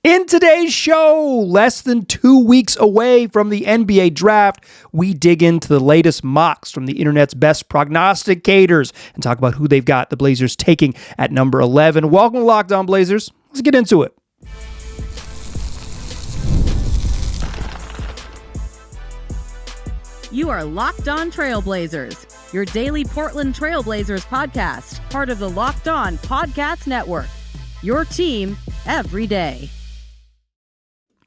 In today's show, less than 2 weeks away from the NBA draft, we dig into the latest mocks from the internet's best prognosticators and talk about who they've got the Blazers taking at number 11. Welcome to Locked On Blazers. Let's get into it. You are Locked On Trailblazers, your daily Portland Trailblazers podcast, part of the Locked On Podcast Network. Your team every day.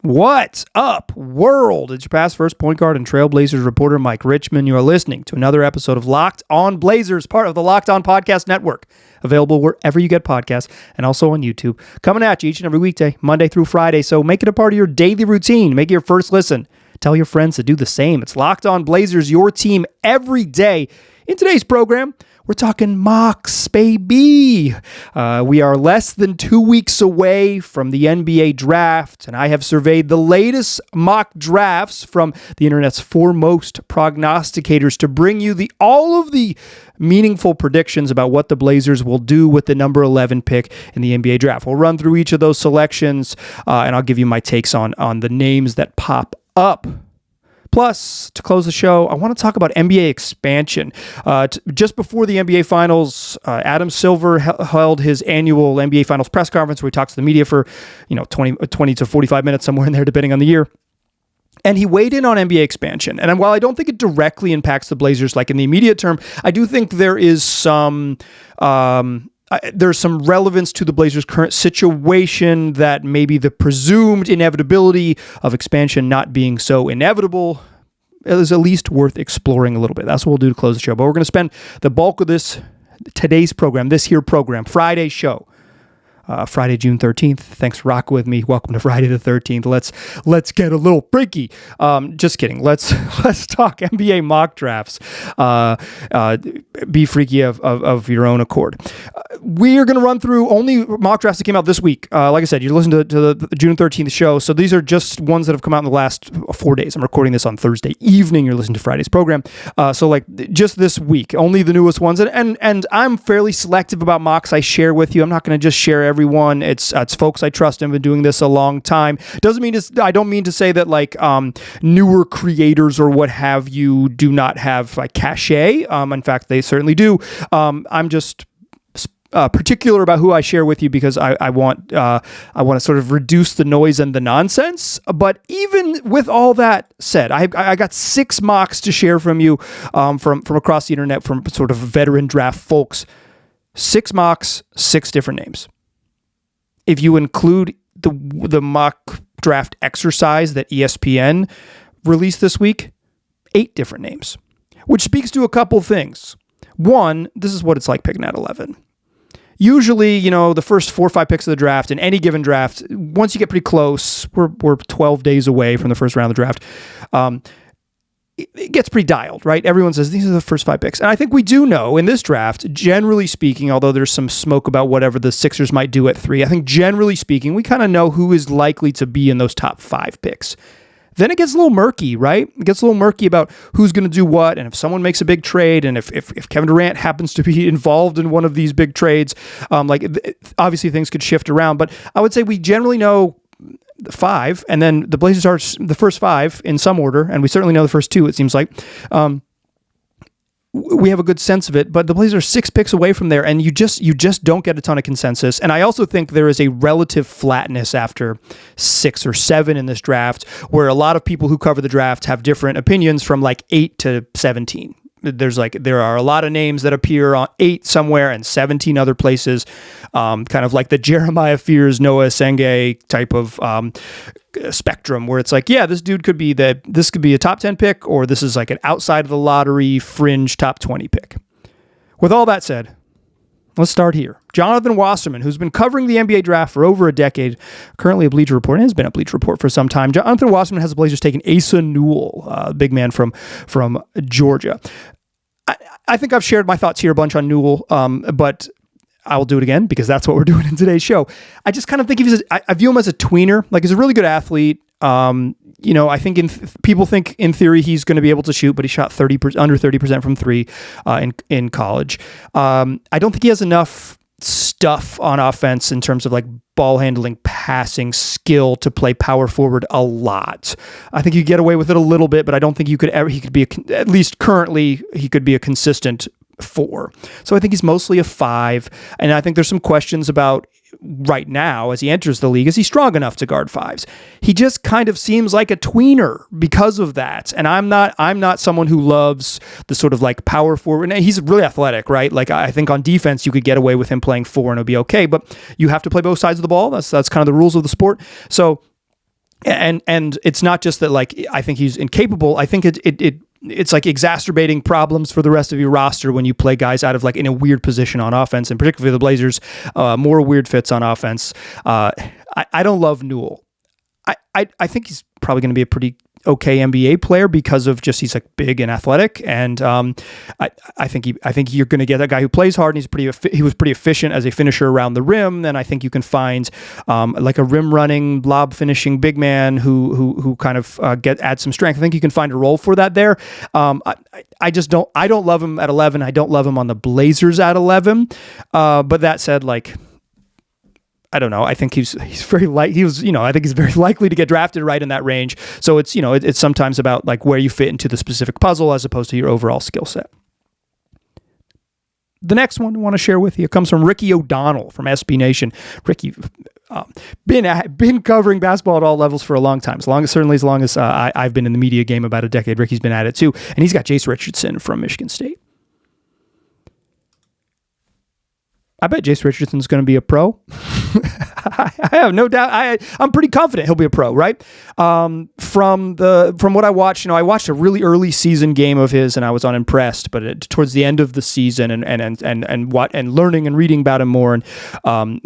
What's up, world? It's your past first point guard and Trailblazers reporter, Mike Richmond. You are listening to another episode of Locked On Blazers, part of the Locked On Podcast Network, available wherever you get podcasts and also on YouTube. Coming at you each and every weekday, Monday through Friday, so make it a part of your daily routine. Make it your first listen. Tell your friends to do the same. It's Locked On Blazers, your team every day. In today's program, we're talking mocks, baby. We are less than 2 weeks away from the NBA draft, and I have surveyed the latest mock drafts from the internet's foremost prognosticators to bring you all of the meaningful predictions about what the Blazers will do with the number 11 pick in the NBA draft. We'll run through each of those selections, and I'll give you my takes on the names that pop up. Plus, to close the show, I want to talk about NBA expansion. Just before the NBA Finals, Adam Silver held his annual NBA Finals press conference where he talks to the media for 20 to 45 minutes, somewhere in there, depending on the year. And he weighed in on NBA expansion. And while I don't think it directly impacts the Blazers like in the immediate term, I do think there is there's some relevance to the Blazers' current situation that maybe the presumed inevitability of expansion not being so inevitable is at least worth exploring a little bit. That's what we'll do to close the show. But we're going to spend the bulk of today's program, Friday show, Friday, June 13th. Thanks for rocking with me. Welcome to Friday the 13th. Let's get a little freaky. Just kidding. Let's talk NBA mock drafts. Be freaky of your own accord. We are going to run through only mock drafts that came out this week. Like I said, you listen to the June 13th show. So these are just ones that have come out in the last 4 days. I'm recording this on Thursday evening. You're listening to Friday's program. So just this week, only the newest ones. And I'm fairly selective about mocks I share with you. I'm not going to just share everyone. It's folks I trust and been doing this a long time. I don't mean to say that newer creators or what have you do not have cachet. In fact, they certainly do. I'm just particular about who I share with you because I want to sort of reduce the noise and the nonsense. But even with all that said, I got 6 mocks to share from you from across the internet from sort of veteran draft folks. 6 mocks, 6 different names. If you include the mock draft exercise that ESPN released this week, 8 different names, which speaks to a couple things. One, this is what it's like picking at 11. Usually, the first 4 or 5 picks of the draft in any given draft, once you get pretty close, we're 12 days away from the first round of the draft, it gets pretty dialed, right? Everyone says these are the first 5 picks. And I think we do know in this draft, generally speaking, although there's some smoke about whatever the Sixers might do at 3, I think generally speaking, we kind of know who is likely to be in those top 5 picks. Then it gets a little murky, right? It gets a little murky about who's going to do what, and if someone makes a big trade, and if Kevin Durant happens to be involved in one of these big trades, obviously things could shift around. But I would say we generally know 5, and then the Blazers are the first 5 in some order, and we certainly know the first 2, it seems like. We have a good sense of it, but the Blazers are 6 picks away from there, and you just don't get a ton of consensus. And I also think there is a relative flatness after 6 or 7 in this draft, where a lot of people who cover the draft have different opinions from 8 to 17. There are a lot of names that appear on 8 somewhere and 17 other places, kind of like the Jeremiah Fears, Noah Senge type of spectrum, where it's this dude could be this could be a top 10 pick, or this is an outside of the lottery fringe top 20 pick. With all that said, let's start here. Jonathan Wasserman, who's been covering the NBA draft for over a decade, currently a Bleacher Report, and has been a Bleacher Report for some time. Jonathan Wasserman has the Blazers taking Asa Newell, big man from Georgia. I think I've shared my thoughts here a bunch on Newell, but I will do it again because that's what we're doing in today's show. I just kind of think I view him as a tweener. He's a really good athlete. I think people think in theory he's going to be able to shoot, but he shot under 30% from 3 in college. I don't think he has enough stuff on offense in terms of ball handling, passing skill to play power forward a lot. I think you get away with it a little bit, but I don't think you could ever, he could be, at least currently, he could be a consistent 4. So I think he's mostly a 5. And I think there's some questions about right now as he enters the league, is he strong enough to guard 5s? He just kind of seems like a tweener because of that. And I'm not someone who loves the sort of like power forward. And he's really athletic, right? Like I think on defense you could get away with him playing 4 and it'll be okay, but you have to play both sides of the ball. That's kind of the rules of the sport. So and it's not just that like I think he's incapable. I think it's like exacerbating problems for the rest of your roster when you play guys out of like in a weird position on offense, and particularly the Blazers, more weird fits on offense. I don't love Newell. I think he's probably going to be a pretty okay NBA player because of just he's like big and athletic, and I think you're going to get a guy who plays hard, and he was pretty efficient as a finisher around the rim. Then I think you can find like a rim running, lob finishing big man who kind of add some strength. I think you can find a role for that there. I don't love him at 11. I don't love him on the Blazers at 11. But that said, like, I don't know. I think I think he's very likely to get drafted right in that range. So it's sometimes about like where you fit into the specific puzzle as opposed to your overall skill set. The next one I want to share with you comes from Ricky O'Donnell from SB Nation. Ricky, been covering basketball at all levels for a long time. As long as I've been in the media game, about a decade, Ricky's been at it too. And he's got Jace Richardson from Michigan State. I bet Jace Richardson's going to be a pro. I have no doubt. I'm pretty confident he'll be a pro, right? From what I watched, I watched a really early season game of his, and I was unimpressed. But towards the end of the season, and learning and reading about him more, and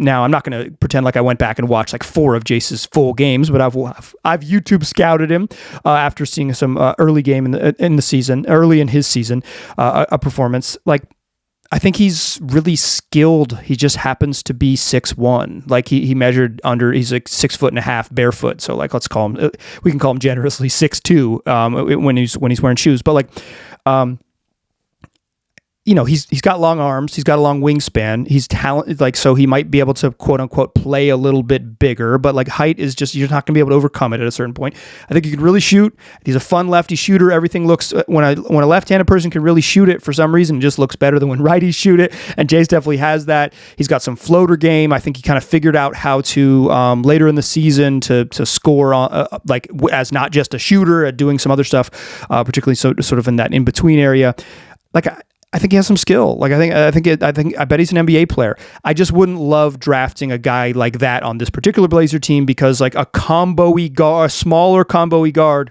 now I'm not going to pretend like I went back and watched like 4 of Jace's full games, but I've YouTube scouted him after seeing some early game in the season, early in his season, a performance like. I think he's really skilled. He just happens to be 6'1". Like he measured he's like 6'1.5" barefoot. So like, we can call him generously 6'2", when he's wearing shoes. But like, he's got long arms. He's got a long wingspan. He's talented, like, so he might be able to quote unquote play a little bit bigger, but like height is just, you're not gonna be able to overcome it at a certain point. I think he can really shoot. He's a fun lefty shooter. Everything looks, when a left-handed person can really shoot it, for some reason, it just looks better than when righties shoot it. And Jace definitely has that. He's got some floater game. I think he kind of figured out how to, later in the season to score on, like as not just a shooter, at doing some other stuff, particularly sort of in that in-between area. Like, I think he has some skill. Like I bet he's an NBA player. I just wouldn't love drafting a guy like that on this particular Blazer team, because like a smaller combo-y guard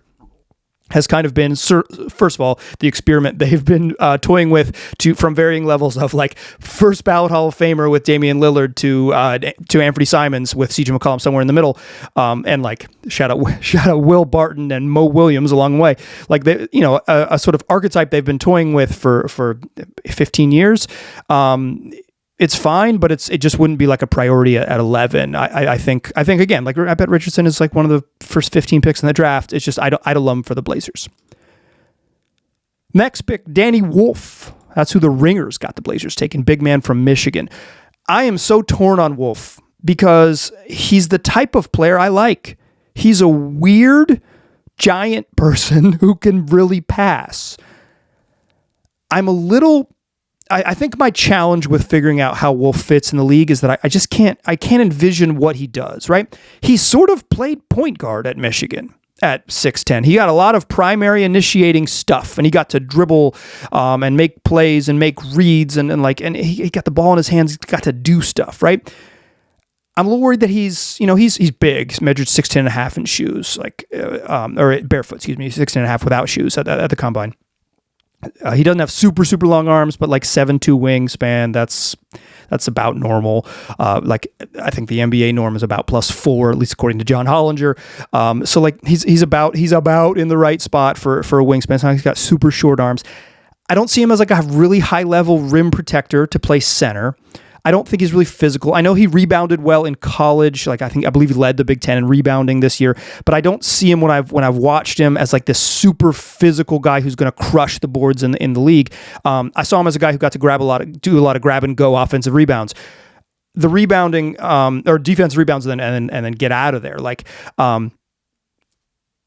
has kind of been, first of all, the experiment they've been toying with from varying levels of like first ballot Hall of Famer with Damian Lillard to Anthony Simons with CJ McCollum somewhere in the middle, and like shout out Will Barton and Mo Williams along the way. Like they, a sort of archetype they've been toying with for 15 years. It's fine, but it just wouldn't be like a priority at 11. I think again, like I bet Richardson is like one of the first 15 picks in the draft. It's just I don't love him for the Blazers. Next pick, Danny Wolf. That's who the Ringers got the Blazers taking. Big man from Michigan. I am so torn on Wolf because he's the type of player I like. He's a weird giant person who can really pass. I think my challenge with figuring out how Wolf fits in the league is that I just can't envision what he does, right? He sort of played point guard at Michigan at 6'10". He got a lot of primary initiating stuff, and he got to dribble and make plays and make reads and he got the ball in his hands. He got to do stuff, right? I'm a little worried that he's big. He's measured 6'10.5" in shoes, or barefoot, 6'10.5" without shoes at the combine. He doesn't have super, super long arms, but like 7'2" wingspan. That's about normal. Like I think the NBA norm is about +4, at least according to John Hollinger. So like he's about in the right spot for a wingspan. So he's got super short arms. I don't see him as like a really high level rim protector to play center. I don't think he's really physical. I know he rebounded well in college. Like I believe he led the Big Ten in rebounding this year, but I don't see him when I've watched him as like this super physical guy who's going to crush the boards in the league. I saw him as a guy who got to do a lot of grab and go offensive rebounds. the rebounding or defense rebounds and then get out of there. Like,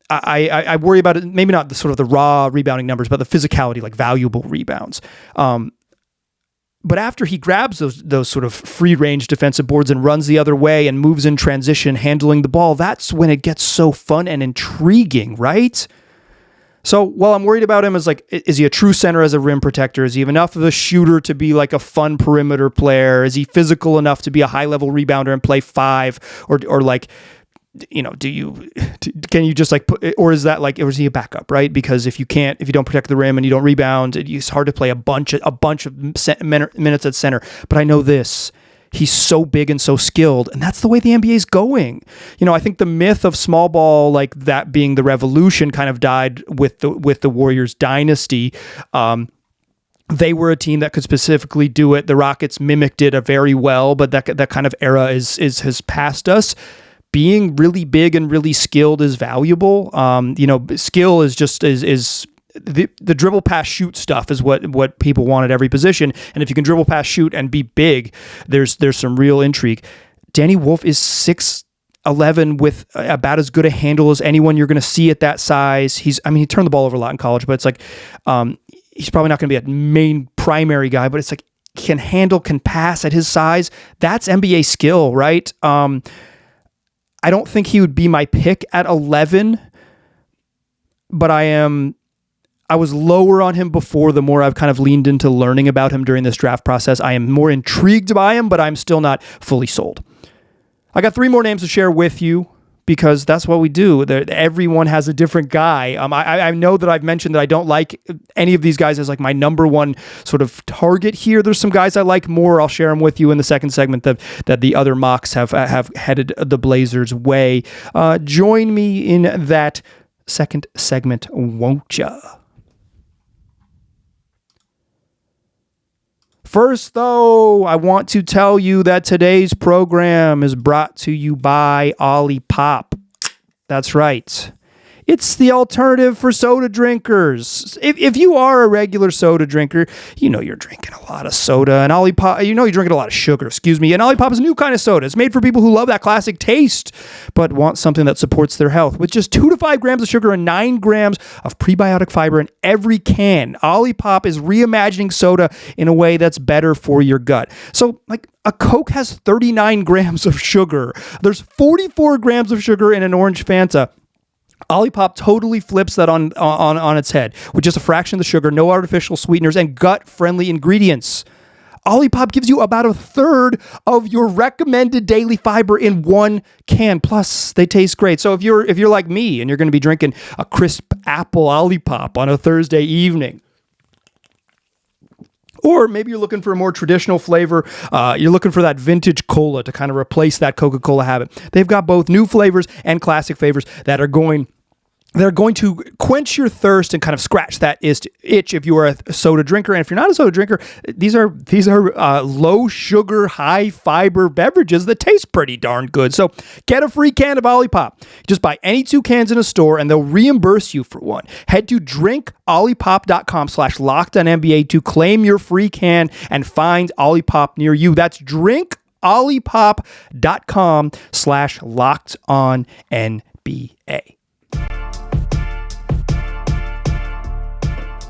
I worry about it. Maybe not the sort of the raw rebounding numbers, but the physicality, like valuable rebounds. But after he grabs those sort of free range defensive boards and runs the other way and moves in transition, handling the ball, that's when it gets so fun and intriguing, right? So while I'm worried about him as like, is he a true center as a rim protector? Is he enough of a shooter to be like a fun perimeter player? Is he physical enough to be a high level rebounder and play five? Or like, you know, can you just like put, or is that like, or is he a backup, right? Because if you don't protect the rim and you don't rebound, it's hard to play a bunch of minutes at center. But I know this. He's so big and so skilled, and that's the way the NBA is going. You know, I think the myth of small ball, like that being the revolution, kind of died with the Warriors dynasty. They were a team that could specifically do it. The Rockets mimicked it very well, but that kind of era has passed us. Being really big and really skilled is valuable. You know, skill is just the dribble pass shoot stuff is what people want at every position. And if you can dribble pass shoot and be big, there's some real intrigue. Danny Wolf is 6'11" with about as good a handle as anyone you're going to see at that size. He turned the ball over a lot in college, but it's like he's probably not going to be a main primary guy, but it's like can handle, can pass at his size. That's NBA skill, right? I don't think he would be my pick at 11, but I was lower on him before. The more I've kind of leaned into learning about him during this draft process, I am more intrigued by him, but I'm still not fully sold. I got 3 more names to share with you because that's what we do. Everyone has a different guy. I know that I've mentioned that I don't like any of these guys as like my number one sort of target here. There's some guys I like more. I'll share them with you in the second segment that the other mocks have headed the Blazers' way. Join me in that second segment, won't ya? First, though, I want to tell you that today's program is brought to you by OLIPOP. That's right. It's the alternative for soda drinkers. If you are a regular soda drinker, you know you're drinking a lot of soda, and OLIPOP, you know you're drinking a lot of sugar, and OLIPOP is a new kind of soda. It's made for people who love that classic taste, but want something that supports their health. With just 2 to 5 grams of sugar and 9 grams of prebiotic fiber in every can, OLIPOP is reimagining soda in a way that's better for your gut. So, like, a Coke has 39 grams of sugar. There's 44 grams of sugar in an orange Fanta. OLIPOP totally flips that on its head with just a fraction of the sugar, no artificial sweeteners, and gut-friendly ingredients. OLIPOP gives you about a third of your recommended daily fiber in one can. Plus, they taste great. So if you're like me and you're going to be drinking a crisp apple OLIPOP on a Thursday evening, or maybe you're looking for a more traditional flavor. You're looking for that vintage cola to kind of replace that Coca-Cola habit. They've got both new flavors and classic flavors that are going to quench your thirst and kind of scratch that itch if you are a soda drinker. And if you're not a soda drinker, these are low sugar, high fiber beverages that taste pretty darn good. So get a free can of OLIPOP. Just buy any 2 cans in a store and they'll reimburse you for one. Head to drinkolipop.com/LockedOnNBA to claim your free can and find OLIPOP near you. That's drinkolipop.com/LockedOnNBA.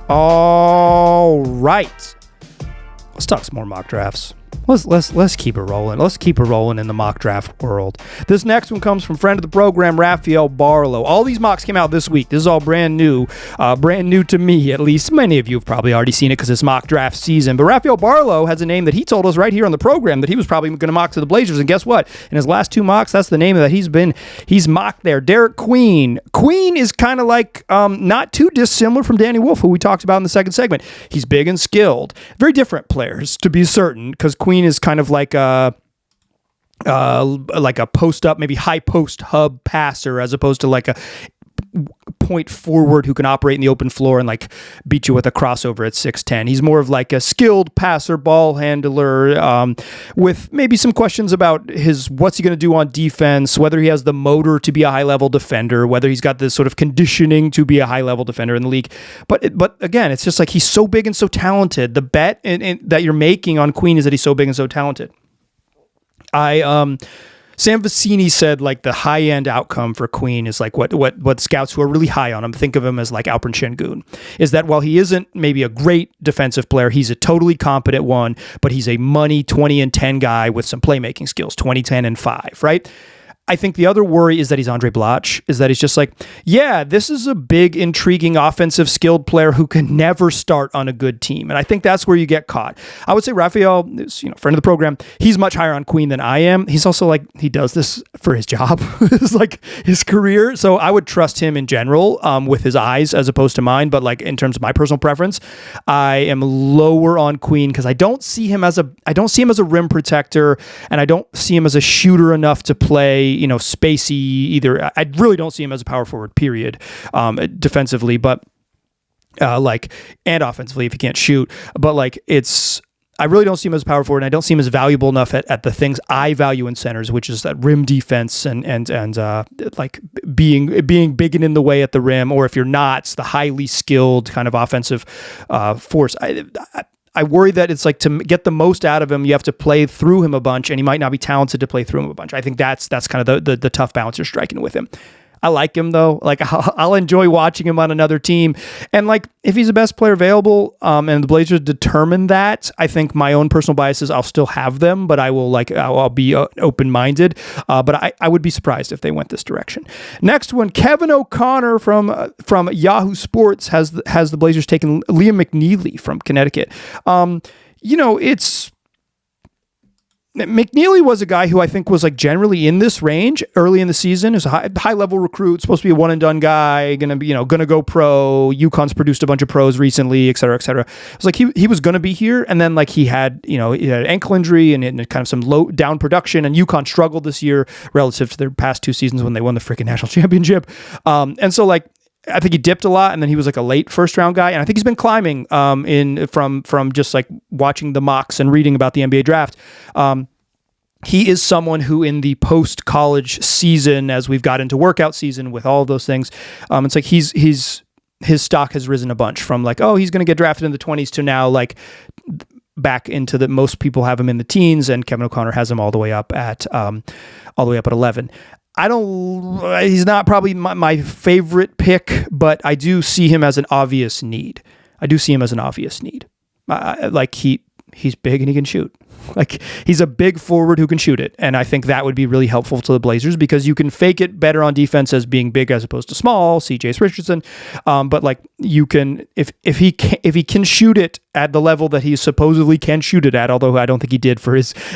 All right. Let's talk some more mock drafts. Let's keep it rolling. Let's keep it rolling in the mock draft world. This next one comes from friend of the program, Rafael Barlow. All these mocks came out this week. This is all brand new to me, at least. Many of you have probably already seen it because it's mock draft season. But Rafael Barlow has a name that he told us right here on the program that he was probably going to mock to the Blazers. And guess what? In his last 2 mocks, that's the name that he's mocked there. Derek Queen. Queen is kind of like not too dissimilar from Danny Wolf, who we talked about in the second segment. He's big and skilled. Very different players, to be certain, because Queen is kind of like a post up, maybe high post hub passer, as opposed to like a point forward who can operate in the open floor and like beat you with a crossover at 6'10". He's more of like a skilled passer, ball handler, with maybe some questions about what's he going to do on defense, whether he has the motor to be a high level defender, whether he's got this sort of conditioning to be a high level defender in the league. But again, it's just like he's so big and so talented. The bet that you're making on Queen is that he's so big and so talented. Sam Vecini said like the high end outcome for Queen is like what scouts who are really high on him think of him as like Alperen Şengün, is that while he isn't maybe a great defensive player, he's a totally competent one, but he's a money 20 and 10 guy with some playmaking skills, 20, 10, and 5, right? I think the other worry is that he's Andre Blach, is that he's just like, yeah, this is a big, intriguing, offensive, skilled player who can never start on a good team. And I think that's where you get caught. I would say Raphael is, friend of the program. He's much higher on Queen than I am. He's also like, he does this for his job. It's like his career. So I would trust him in general with his eyes as opposed to mine. But like in terms of my personal preference, I am lower on Queen because I don't see him as a rim protector, and I don't see him as a shooter enough to play spacey either. I really don't see him as a power forward, period, defensively, but and offensively if he can't shoot. But like I really don't see him as a power forward, and I don't see him as valuable enough at the things I value in centers, which is that rim defense and like being big and in the way at the rim, or if you're not, it's the highly skilled kind of offensive force. I worry that it's like to get the most out of him, you have to play through him a bunch, and he might not be talented to play through him a bunch. I think that's kind of the tough balance you're striking with him. I like him though. Like I'll enjoy watching him on another team. And like if he's the best player available, and the Blazers determine that, I think my own personal biases, I'll still have them, but I'll be open-minded. But I would be surprised if they went this direction. Next one, Kevin O'Connor from Yahoo Sports has the Blazers taking Liam McNeely from Connecticut. McNeely was a guy who I think was like generally in this range early in the season. Is a high level recruit, supposed to be a one and done guy, gonna go pro. UConn's produced a bunch of pros recently, et cetera, et cetera. It was like he was gonna be here, and then like he had an ankle injury and kind of some low down production, and UConn struggled this year relative to their past 2 seasons when they won the freaking national championship. And so like I think he dipped a lot, and then he was like a late first round guy, and I think he's been climbing from just like watching the mocks and reading about the NBA draft. He is someone who in the post-college season, as we've got into workout season with all of those things, it's like his stock has risen a bunch from like, oh, he's going to get drafted in the 20s to now like back into the, most people have him in the teens, and Kevin O'Connor has him all the way up at 11. He's not probably my favorite pick, but I do see him as an obvious need. Like he's big and he can shoot. Like he's a big forward who can shoot it. And I think that would be really helpful to the Blazers because you can fake it better on defense as being big as opposed to small, CJ Richardson. But like you can, if he can shoot it at the level that he supposedly can shoot it at, although I don't think he did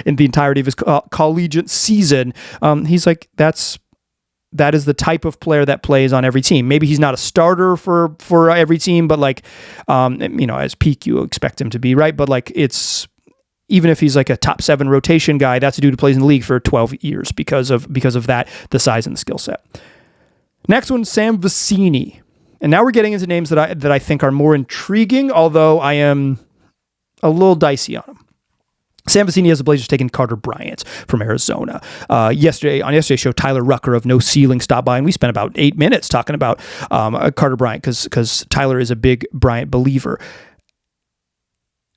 in the entirety of his collegiate season, he's like, that is the type of player that plays on every team. Maybe he's not a starter for every team, but like, as peak, you expect him to be, right? But like even if he's like a top 7 rotation guy, that's a dude who plays in the league for 12 years because of that, the size and the skill set. Next one, Sam Vecini. And now we're getting into names that I think are more intriguing, although I am a little dicey on them. Sam Vecini has the Blazers taking Carter Bryant from Arizona. On yesterday's show, Tyler Rucker of No Ceiling stopped by, and we spent about 8 minutes talking about Carter Bryant because Tyler is a big Bryant believer.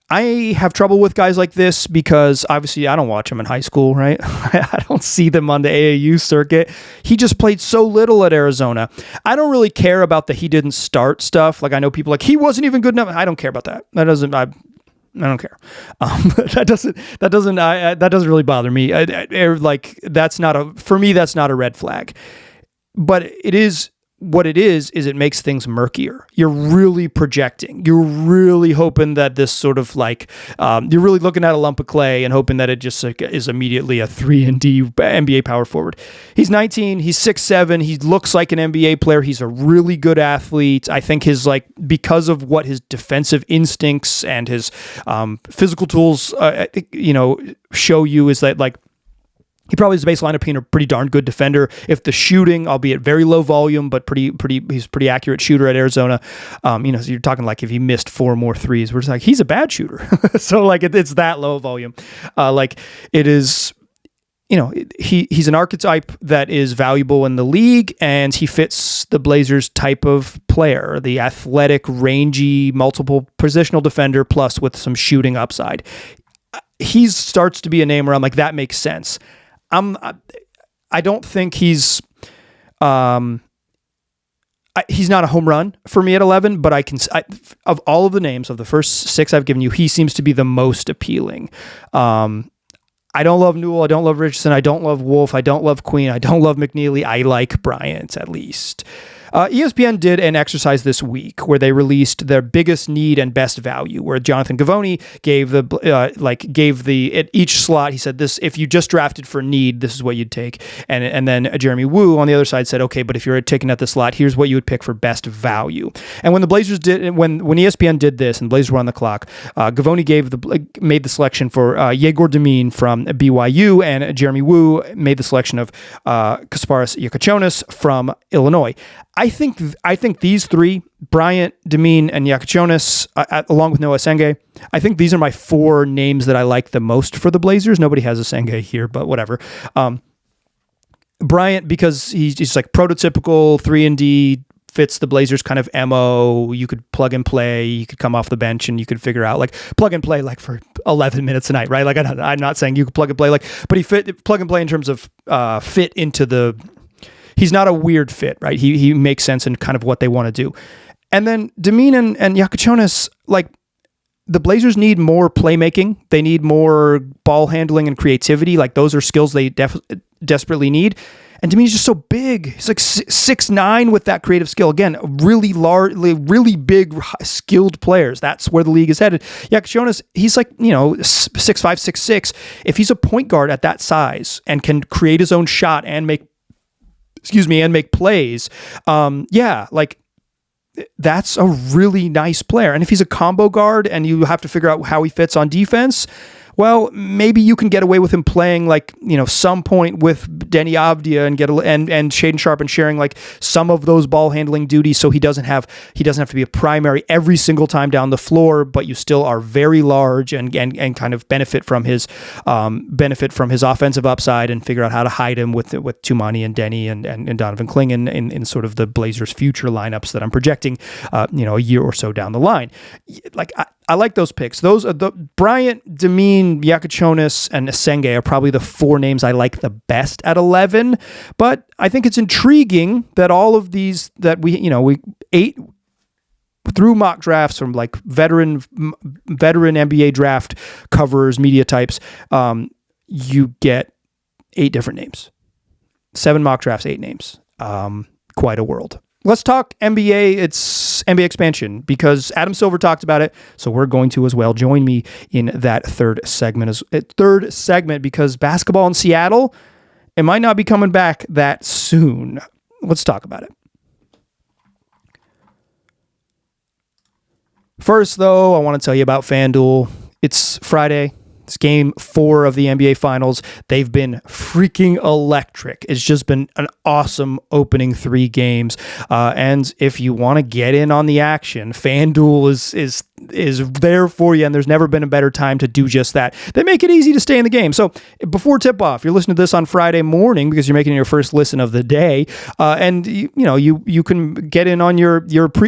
I have trouble with guys like this because obviously I don't watch them in high school, right? I don't see them on the AAU circuit. He just played so little at Arizona. I don't really care about the he didn't start stuff. Like I know people like he wasn't even good enough. I don't care about that. I don't care. That doesn't really bother me. That's not a red flag. But it is. What it is it makes things murkier. You're really projecting. You're really hoping that this sort of like, you're really looking at a lump of clay and hoping that it just like, is immediately a 3-and-D NBA power forward. He's 19. He's 6'7". He looks like an NBA player. He's a really good athlete. I think because of what his defensive instincts and his physical tools, show you is that like, he probably is a baseline of being a pretty darn good defender. If the shooting, albeit very low volume, but he's a pretty accurate shooter at Arizona. So you're talking like if he missed 4 more threes, we're just like, he's a bad shooter. So like it's that low volume. Like it is, he's an archetype that is valuable in the league, and he fits the Blazers type of player, the athletic, rangy, multiple positional defender plus with some shooting upside. he starts to be a name where I'm like, that makes sense. I don't think he's not a home run for me at 11, but of all of the names of the first 6 I've given you, he seems to be the most appealing. I don't love Newell. I don't love Richardson. I don't love Wolf. I don't love Queen. I don't love McNeely. I like Bryant at least. ESPN did an exercise this week where they released their biggest need and best value, where Jonathan Givony gave at each slot. He said, "This, if you just drafted for need, this is what you'd take." And then Jeremy Woo on the other side said, "Okay, but if you're taking at the slot, here's what you would pick for best value." And when the Blazers when ESPN did this and the Blazers were on the clock, Givony made the selection for Yegor Demine from BYU, and Jeremy Woo made the selection of Kasparas Yakachonis from Illinois. I think these 3, Bryant, Demine, and Yakachonis, along with Noah Senge, I think these are my 4 names that I like the most for the Blazers. Nobody has a Senge here, but whatever. Bryant, because he's like prototypical 3-and-D, fits the Blazers kind of MO. You could plug and play. You could come off the bench and you could figure out, like, plug and play like for 11 minutes a night, right? Like, I'm not saying you could plug and play, like, but he plug and play in terms of fit into the. He's not a weird fit, right? He makes sense in kind of what they want to do. And then Demine and Yakachonis, like, the Blazers need more playmaking. They need more ball handling and creativity. Like, those are skills they desperately need. And Demine's just so big. He's like 6'9" with that creative skill. Again, really large, really big, skilled players. That's where the league is headed. Yakachonis, he's like, 6'5", 6'6". If he's a point guard at that size and can create his own shot and make plays, that's a really nice player. And if he's a combo guard and you have to figure out how he fits on defense, well, maybe you can get away with him playing some point with Denny Avdia and Shaedon Sharpe and sharing like some of those ball handling duties, so he doesn't have to be a primary every single time down the floor, but you still are very large and kind of benefit from his offensive upside and figure out how to hide him with Tumani and Denny and Donovan Clingan in sort of the Blazers' future lineups that I'm projecting, a year or so down the line. I like those picks. Those are the Bryant, Demine, Yakachonis, and Senge are probably the 4 names I like the best at 11. But I think it's intriguing that all of these that we 8 through mock drafts from like veteran NBA draft coverers, media types, you get 8 different names. 7 mock drafts, 8 names. Quite a world. Let's talk NBA. It's NBA expansion because Adam Silver talked about it, so we're going to as well. Join me in that third segment because basketball in Seattle, it might not be coming back that soon. Let's talk about it. First, though, I want to tell you about FanDuel. It's Friday. It's game 4 of the NBA Finals. They've been freaking electric. It's just been an awesome opening 3 games. And if you want to get in on the action, FanDuel is there for you, and there's never been a better time to do just that. They make it easy to stay in the game. So before tip-off, you're listening to this on Friday morning because you're making your first listen of the day, and you can get in on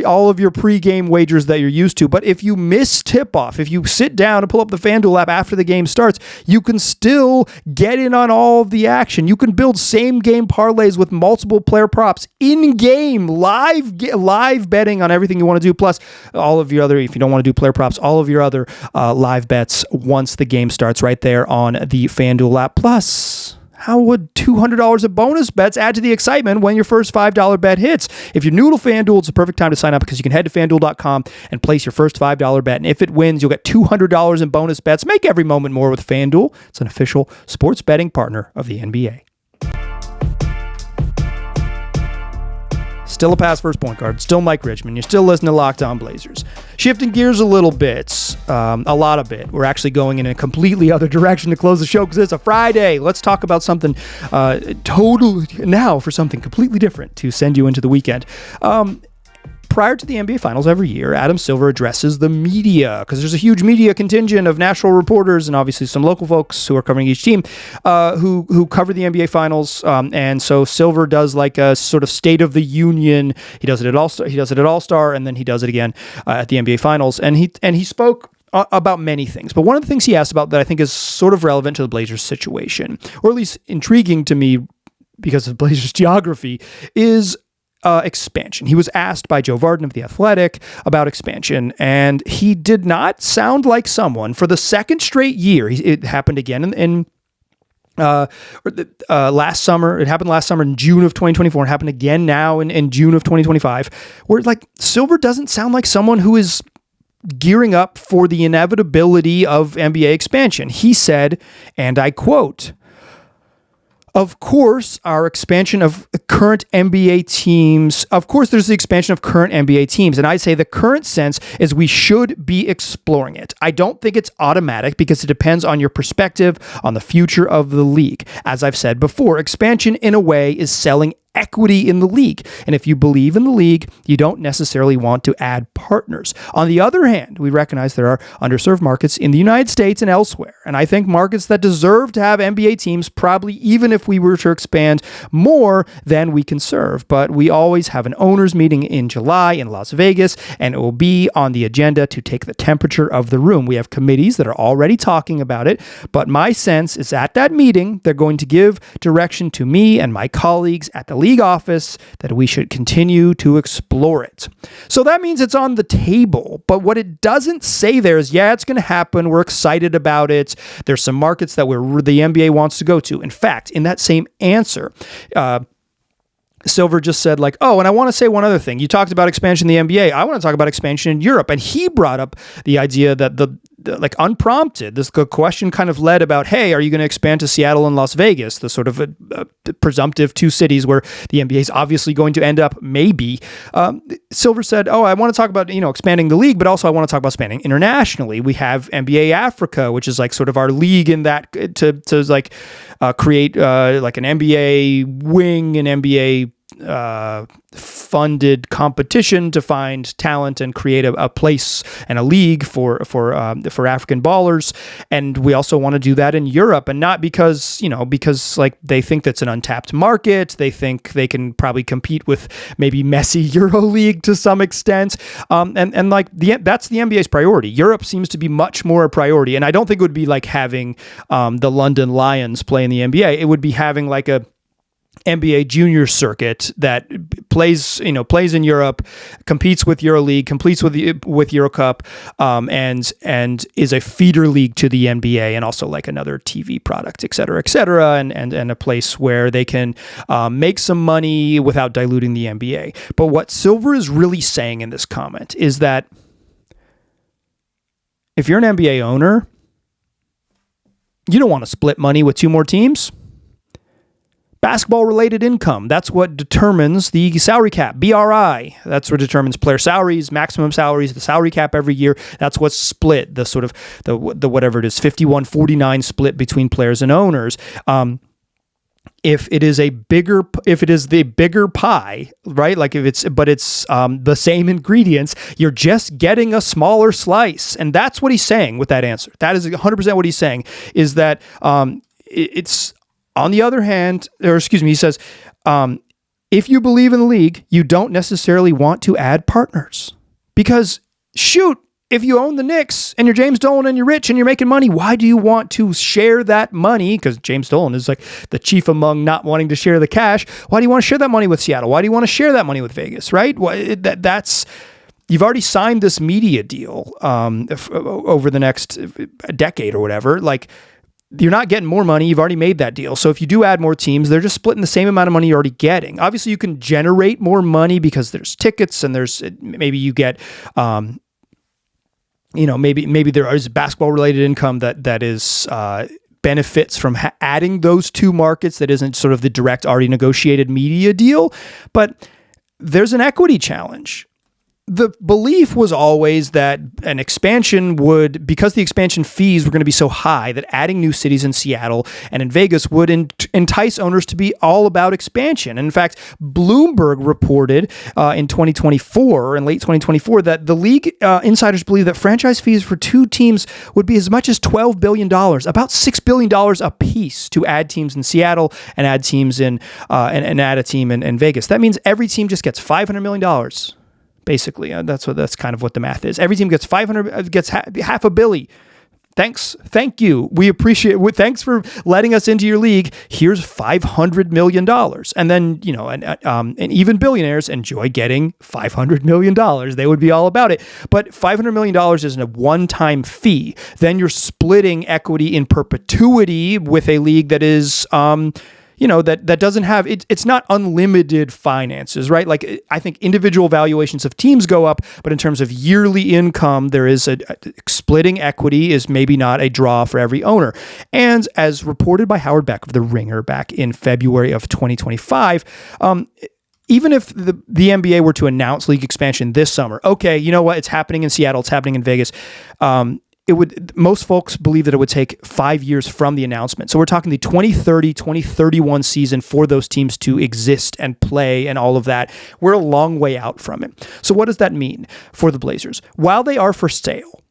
all of your pre-game wagers that you're used to. But if you miss tip-off, if you sit down and pull up the FanDuel app after the game starts, you can still get in on all of the action. You can build same-game parlays with multiple player props in-game, live betting on everything you want to do, plus all of your other, if you don't want to do player props, all of your other live bets once the game starts right there on the FanDuel app. Plus, how would $200 of bonus bets add to the excitement when your first $5 bet hits? If you're new to FanDuel, it's a perfect time to sign up because you can head to FanDuel.com and place your first $5 bet. And if it wins, you'll get $200 in bonus bets. Make every moment more with FanDuel. It's an official sports betting partner of the NBA. Still a pass first point guard. Still Mike Richmond. You're still listening to Locked On Blazers. Shifting gears a little bit, a lot of it. We're actually going in a completely other direction to close the show because it's a Friday. Let's talk about something something completely different to send you into the weekend. Prior to the NBA Finals every year, Adam Silver addresses the media because there's a huge media contingent of national reporters and obviously some local folks who are covering each team who cover the NBA Finals. And so Silver does like a sort of State of the Union. He does it at All-Star. He does it at All-Star, and then he does it again at the NBA Finals. And he spoke about many things. But one of the things he asked about that I think is sort of relevant to the Blazers situation, or at least intriguing to me because of Blazers geography, is expansion. He was asked by Joe Varden of The Athletic about expansion, and he did not sound like someone for the second straight year. It happened again in last summer. It happened last summer in June of 2024. It happened again now in June of 2025, where like Silver doesn't sound like someone who is gearing up for the inevitability of NBA expansion. He said, and I quote, "Of course, our expansion of current NBA teams, of course, there's the expansion of current NBA teams. And I say the current sense is we should be exploring it. I don't think it's automatic because it depends on your perspective on the future of the league. As I've said before, expansion in a way is selling equity in the league. And if you believe in the league, you don't necessarily want to add partners. On the other hand, we recognize there are underserved markets in the United States and elsewhere. And I think markets that deserve to have NBA teams, probably even if we were to expand more than we can serve. But we always have an owners meeting in July in Las Vegas, and it will be on the agenda to take the temperature of the room. We have committees that are already talking about it. But my sense is at that meeting, they're going to give direction to me and my colleagues at the league office that we should continue to explore it." So that means it's on the table. But what it doesn't say there is, yeah, it's going to happen. We're excited about it. There's some markets that the NBA wants to go to. In fact, in that same answer, Silver just said like, "Oh, and I want to say one other thing. You talked about expansion in the NBA. I want to talk about expansion in Europe." And he brought up the idea that like unprompted, this question kind of led about, hey, are you going to expand to Seattle and Las Vegas, the sort of a presumptive two cities where the NBA is obviously going to end up, maybe. Silver said, "Oh, I want to talk about, expanding the league, but also I want to talk about expanding internationally. We have NBA Africa, which is like sort of our league in that to like create like an NBA wing, an NBA funded competition to find talent and create a place and a league for African ballers. And we also want to do that in Europe, and not because like they think that's an untapped market. They think they can probably compete with maybe Messi EuroLeague to some extent. And like that's the NBA's priority. Europe seems to be much more a priority. And I don't think it would be like having the London Lions play in the NBA. It would be having like a NBA junior circuit that plays in Europe, competes with EuroLeague, competes with EuroCup, and is a feeder league to the NBA, and also like another TV product, et cetera, and a place where they can make some money without diluting the NBA. But what Silver is really saying in this comment is that if you're an NBA owner, you don't want to split money with two more teams. Basketball-related income, that's what determines the salary cap, BRI. That's what determines player salaries, maximum salaries, the salary cap every year. That's what's split, the sort of the whatever it is, 51-49 split between players and owners. If it is the bigger pie, right? Like if it's the same ingredients, you're just getting a smaller slice. And that's what he's saying with that answer. That is 100% what he's saying, is that it's, on the other hand, he says, if you believe in the league, you don't necessarily want to add partners. Because, shoot, if you own the Knicks and you're James Dolan and you're rich and you're making money, why do you want to share that money? Because James Dolan is like the chief among not wanting to share the cash. Why do you want to share that money with Seattle? Why do you want to share that money with Vegas, right? That's... You've already signed this media deal over the next decade or whatever. Like, you're not getting more money. You've already made that deal. So if you do add more teams, they're just splitting the same amount of money you're already getting. Obviously, you can generate more money because there's tickets and maybe you get, maybe there is basketball related income that is benefits from adding those two markets that isn't sort of the direct already negotiated media deal. But there's an equity challenge. The belief was always that an expansion because the expansion fees were going to be so high, that adding new cities in Seattle and in Vegas would entice owners to be all about expansion. And in fact, Bloomberg reported in 2024, in late 2024, that the league insiders believe that franchise fees for two teams would be as much as $12 billion, about $6 billion a piece, to add teams in Seattle and add teams in and add a team in Vegas. That means every team just gets $500 million. basically. That's kind of what the math is. Every team gets 500, gets half a billy. Thank you. We appreciate it. Thanks for letting us into your league. Here's $500 million. And then, and even billionaires enjoy getting $500 million. They would be all about it. But $500 million isn't a one-time fee. Then you're splitting equity in perpetuity with a league that is, that doesn't have, it's not unlimited finances, right? Like, I think individual valuations of teams go up, but in terms of yearly income, there is splitting equity is maybe not a draw for every owner. And as reported by Howard Beck of The Ringer back in February of 2025, even if the NBA were to announce league expansion this summer, okay, you know what? It's happening in Seattle. It's happening in Vegas. Most folks believe that it would take 5 years from the announcement. So we're talking the 2030, 2031 season for those teams to exist and play and all of that. We're a long way out from it. So what does that mean for the Blazers? While they are for sale,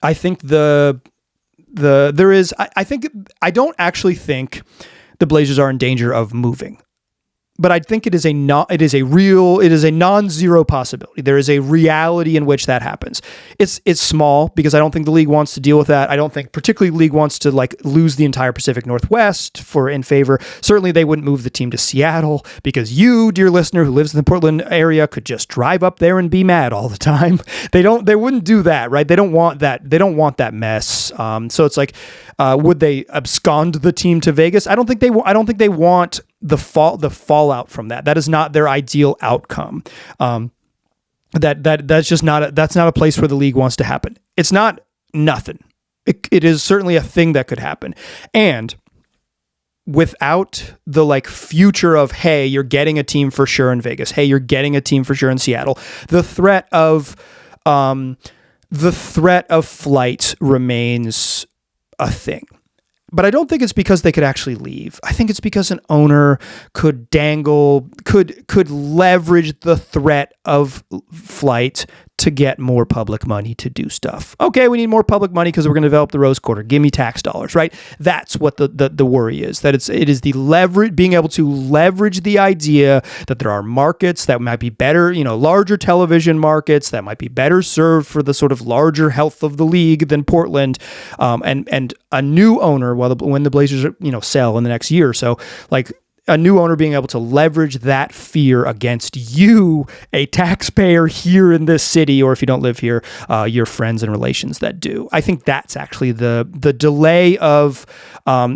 I think I don't actually think the Blazers are in danger of moving. But I think it is a non-zero possibility. There is a reality in which that happens. It's small because I don't think the league wants to deal with that. I don't think particularly the league wants to lose the entire Pacific Northwest in favor. Certainly they wouldn't move the team to Seattle because you, dear listener who lives in the Portland area, could just drive up there and be mad all the time. They wouldn't do that, right? They don't want that. They don't want that mess. So it's like, would they abscond the team to Vegas? I don't think they want the fallout from that. That is not their ideal outcome. That's just not a place where the league wants to happen. It's not nothing. It is certainly a thing that could happen. And without the future of, hey, you're getting a team for sure in Vegas. Hey, you're getting a team for sure in Seattle. The threat of flight remains a thing. But I don't think it's because they could actually leave. I think it's because an owner could leverage the threat of flight to get more public money to do stuff. Okay, we need more public money because we're going to develop the Rose Quarter. Give me tax dollars, right? That's what the worry is. That it is the leverage, being able to leverage the idea that there are markets that might be better, larger television markets that might be better served for the sort of larger health of the league than Portland, and a new owner when the Blazers sell in the next year or so, a new owner being able to leverage that fear against you, a taxpayer here in this city, or if you don't live here, your friends and relations that do. I think that's actually the delay of,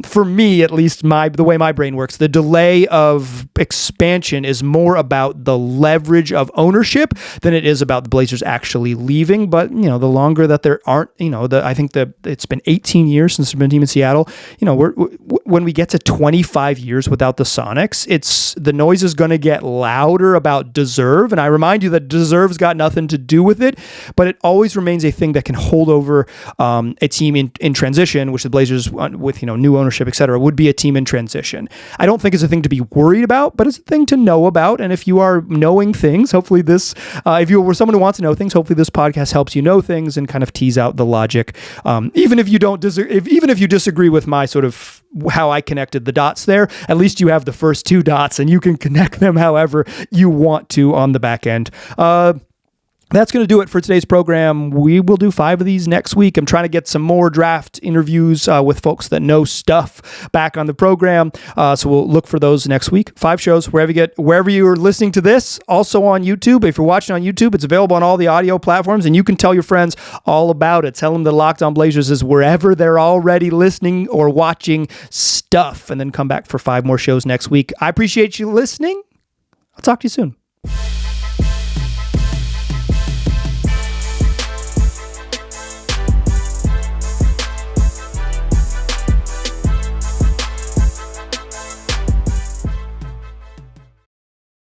for me at least, the way my brain works, the delay of expansion is more about the leverage of ownership than it is about the Blazers actually leaving. But the longer that there aren't, I think that it's been 18 years since there's been a team in Seattle. When we get to 25 years without the Sonics, the noise is going to get louder about deserve. And I remind you that deserve's got nothing to do with it, but it always remains a thing that can hold over a team in transition, which the Blazers with new ownership, et cetera, would be a team in transition. I don't think it's a thing to be worried about, but it's a thing to know about. And if you are knowing things, hopefully if you were someone who wants to know things, hopefully this podcast helps you know things and kind of tease out the logic. Even if you disagree with my sort of how I connected the dots there, at least you have the first two dots and you can connect them however you want to on the back end. That's going to do it for today's program. We will do 5 of these next week. I'm trying to get some more draft interviews with folks that know stuff back on the program. So we'll look for those next week. 5 shows wherever you are listening to this. Also on YouTube. If you're watching on YouTube, it's available on all the audio platforms, and you can tell your friends all about it. Tell them that Locked On Blazers is wherever they're already listening or watching stuff, and then come back for 5 more shows next week. I appreciate you listening. I'll talk to you soon.